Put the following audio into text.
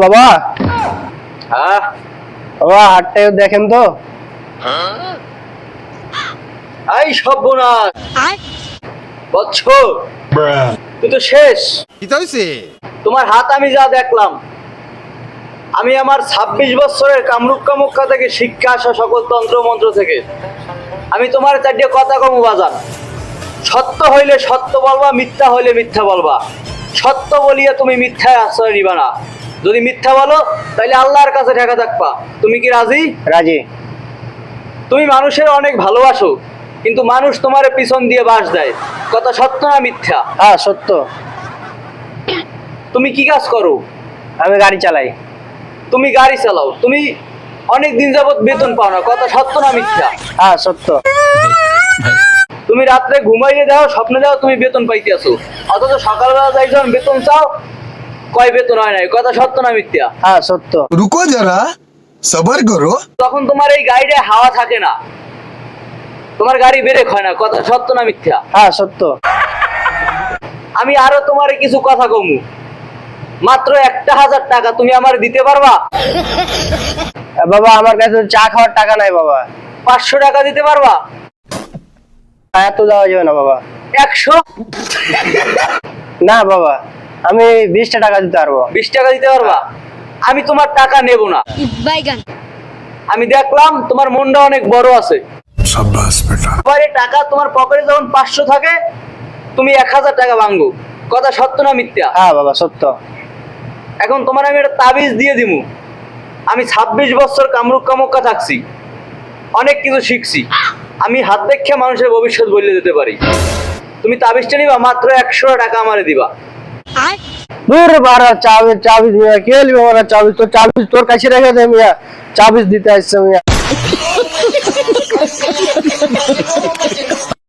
বাবা, হ্যাঁ বাবা হাতটা দেখেন তো। এই সর্বনাশ বচ্চ, তুই তো শেষ। তোমার হাত আমি যা দেখলাম, আমি আমার 26 বছরের কামরূপ কামুক্ষা থেকে শিক্ষা আসা সকল তন্ত্র মন্ত্র থেকে আমি তোমার চারটে কথা কমু বাজান। সত্য হইলে সত্য বলবা, মিথ্যা হইলে মিথ্যা বলবা। সত্য বলিয়া তুমি মিথ্যায় আশ্রয় নিবা না। যদি মিথ্যা বলো তাহলে আল্লাহর কাছে ঠেকা থাকবা। তুমি কি রাজি? রাজি। তুমি মানুষের অনেক ভালোবাসো, কিন্তু মানুষ তোমার পিছন দিয়ে বাস দেয়। কথা সত্য না মিথ্যা? হ্যাঁ সত্য। তুমি কি কাজ করো? আমি গাড়ি চালাই। তুমি গাড়ি চালাও, তুমি অনেক দিন যাবত বেতন পাও না। কথা সত্য না মিথ্যা? হ্যাঁ সত্য। তুমি রাত্রে ঘুমাইয়ে যাও, স্বপ্নে যাও তুমি বেতন পাইতে আসো, অথচ সকালবেলা যাই যখন বেতন চাও কয় বেতন হয় নাই। কথা সত্য না মিথ্যা? হ্যাঁ সত্য। रुको जरा सबर करो। তখন তোমার এই গাড়িতে হাওয়া থাকে না, তোমার গাড়ি ব্রেক হয় না। কথা সত্য না মিথ্যা? হ্যাঁ সত্য। আমি আরো তোমার কিছু কথা কমু। মাত্র 1000 টাকা তুমি আমার দিতে পারবা? বাবা আমার কাছে তো চা খাওয়ার টাকা নাই বাবা। 500 টাকা দিতে পারবা? এত দেওয়া যাবে না বাবা। 100? না বাবা, আমি 20টা টাকা দিতে পারবো। 20 টাকা দিতে পারবা? আমি তোমার টাকা নেব না। আমি দেখলাম তোমার মনটা অনেক বড় আছে। शाबाश बेटा। তোমার এই টাকা তোমার পকেটে যখন 500 থাকে, তুমি 1000 টাকা ভাঙো। কথা সত্য না মিথ্যা? হ্যাঁ বাবা সত্য। এখন তোমার আমি একটা তাবিজ দিয়ে দিমু। আমি 26 বছর কামরূপ কামুক্ষা থাকছি, অনেক কিছু শিখছি। আমি হাত দেখে মানুষের ভবিষ্যৎ বলে দিতে পারি। তুমি তাবিজটা নিবা, মাত্র 100 টাকা আমারে দিবা। দূর বারা চাবি চাবি দিয়ে কে লিবে আমার চাবি? তো চাবি তোর কাছে রেখে দে মিয়া, চাবি দিতে আসছে মিয়া।